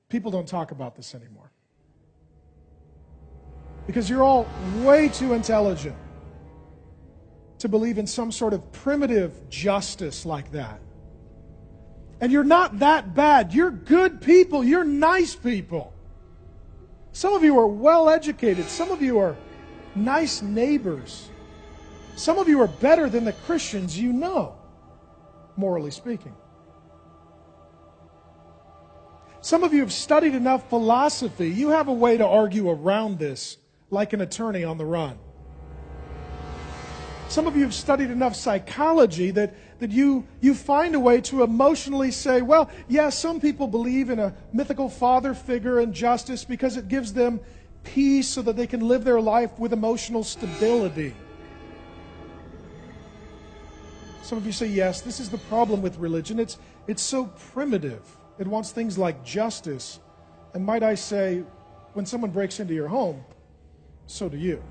people don't talk about this anymore. Because you're all way too intelligent to believe in some sort of primitive justice like that. And you're not that bad. You're good people. You're nice people. Some of you are well educated. Some of you are nice neighbors. Some of you are better than the Christians you know, morally speaking. Some of you have studied enough philosophy. You have a way to argue around this like an attorney on the run. Some of you have studied enough psychology that you find a way to emotionally say, well, yeah, some people believe in a mythical father figure and justice because it gives them peace so that they can live their life with emotional stability. Some of you say, yes, this is the problem with religion. It's so primitive. It wants things like justice. And might I say, when someone breaks into your home, so do you.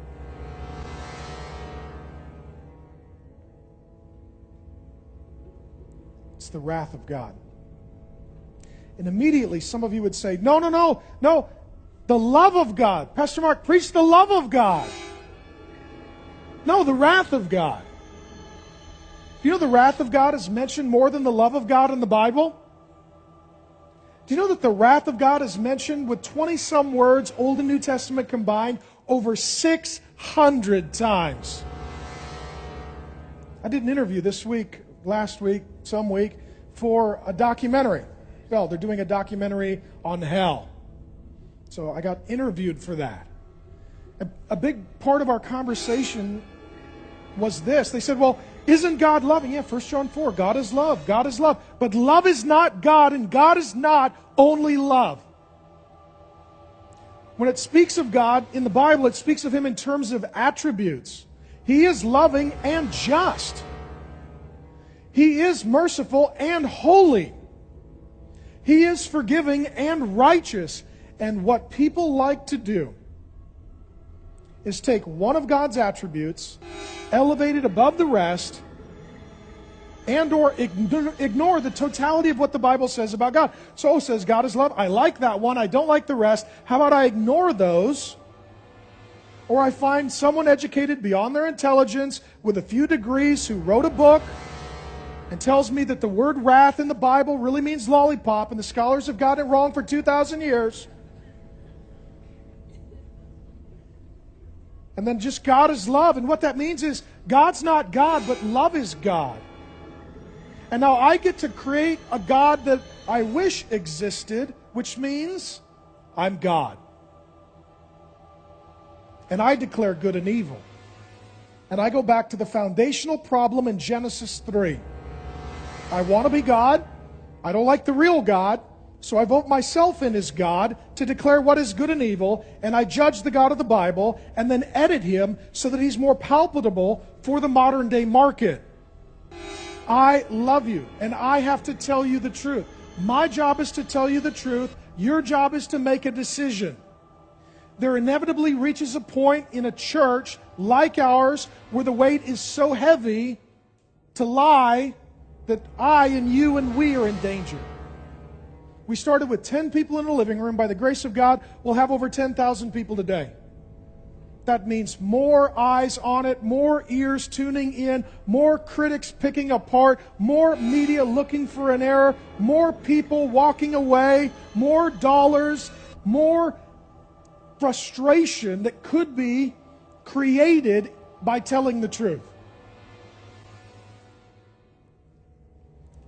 It's the wrath of God. And immediately some of you would say, no, the love of God. Pastor Mark, preach the love of God. No, the wrath of God. Do you know the wrath of God is mentioned more than the love of God in the Bible? Do you know that the wrath of God is mentioned with 20-some words, Old and New Testament combined, over 600 times? I did an interview last week, some week, for a documentary. Well, they're doing a documentary on hell. So I got interviewed for that. A big part of our conversation was this. They said, well, isn't God loving? Yeah, 1 John 4, God is love. God is love. But love is not God, and God is not only love. When it speaks of God in the Bible, it speaks of Him in terms of attributes. He is loving and just. He is merciful and holy. He is forgiving and righteous. And what people like to do is take one of God's attributes, elevate it above the rest, and or ignore the totality of what the Bible says about God. So it says God is love. I like that one. I don't like the rest. How about I ignore those? Or I find someone educated beyond their intelligence with a few degrees who wrote a book and tells me that the word wrath in the Bible really means lollipop, and the scholars have got it wrong for 2,000 years. And then just God is love. And what that means is God's not God, but love is God. And now I get to create a God that I wish existed, which means I'm God. And I declare good and evil. And I go back to the foundational problem in Genesis 3. I want to be God. I don't like the real God. So I vote myself in as God to declare what is good and evil. And I judge the God of the Bible and then edit Him so that He's more palatable for the modern day market. I love you, and I have to tell you the truth. My job is to tell you the truth. Your job is to make a decision. There inevitably reaches a point in a church like ours where the weight is so heavy to lie that I and you and we are in danger. We started with 10 people in the living room. By the grace of God, we'll have over 10,000 people today. That means more eyes on it, more ears tuning in, more critics picking apart, more media looking for an error, more people walking away, more dollars, more frustration that could be created by telling the truth.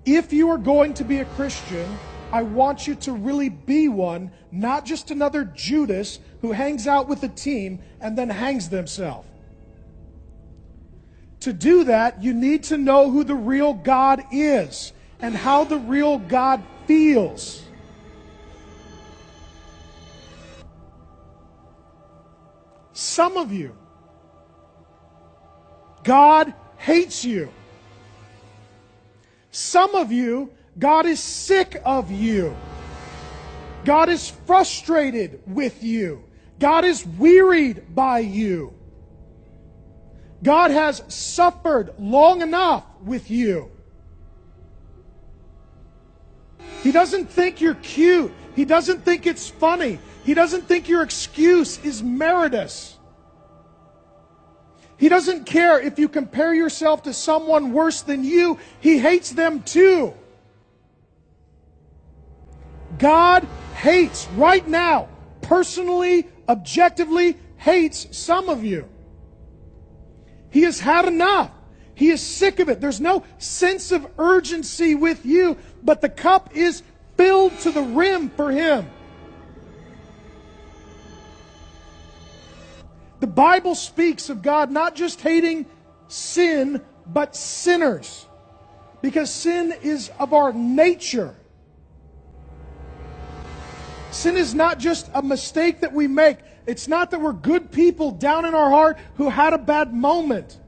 If you are going to be a Christian, I want you to really be one, not just another Judas who hangs out with the team and then hangs themselves. To do that, you need to know who the real God is and how the real God feels. Some of you, God hates you. Some of you, God is sick of you. God is frustrated with you. God is wearied by you. God has suffered long enough with you. He doesn't think you're cute. He doesn't think it's funny. He doesn't think your excuse is meritorious. He doesn't care if you compare yourself to someone worse than you. He hates them too. God hates right now, personally, objectively, hates some of you. He has had enough. He is sick of it. There's no sense of urgency with you, but the cup is filled to the rim for Him. The Bible speaks of God not just hating sin, but sinners. Because sin is of our nature. Sin is not just a mistake that we make. It's not that we're good people down in our heart who had a bad moment.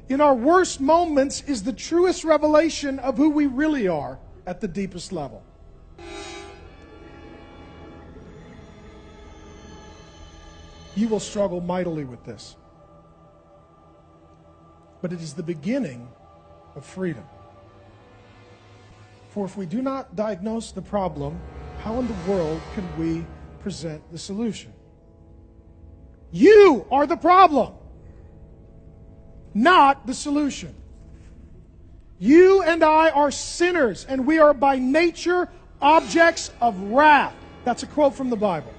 In our worst moments is the truest revelation of who we really are at the deepest level. You will struggle mightily with this. But it is the beginning of freedom. For if we do not diagnose the problem, how in the world can we present the solution? You are the problem, not the solution. You and I are sinners, and we are by nature objects of wrath. That's a quote from the Bible.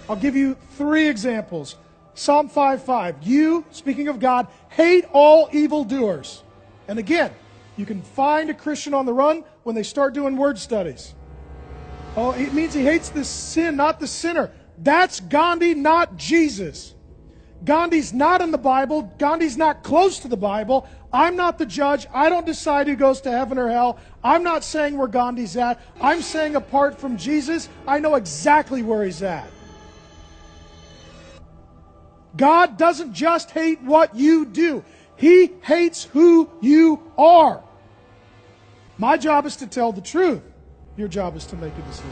I'll give you 3 examples. Psalm 5:5. You, speaking of God, hate all evildoers. And again, you can find a Christian on the run when they start doing word studies. Oh, it means he hates the sin, not the sinner. That's Gandhi, not Jesus. Gandhi's not in the Bible. Gandhi's not close to the Bible. I'm not the judge. I don't decide who goes to heaven or hell. I'm not saying where Gandhi's at. I'm saying apart from Jesus, I know exactly where He's at. God doesn't just hate what you do. He hates who you are. My job is to tell the truth. Your job is to make a decision.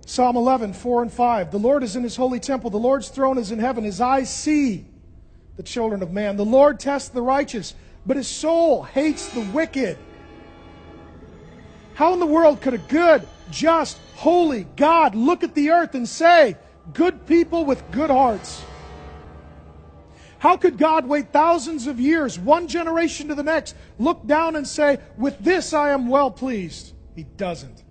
Psalm 11:4-5. The Lord is in His holy temple. The Lord's throne is in heaven. His eyes see the children of man. The Lord tests the righteous, but His soul hates the wicked. How in the world could a good, just, holy God look at the earth and say, good people with good hearts? How could God wait thousands of years, one generation to the next, look down and say, with this I am well pleased? He doesn't.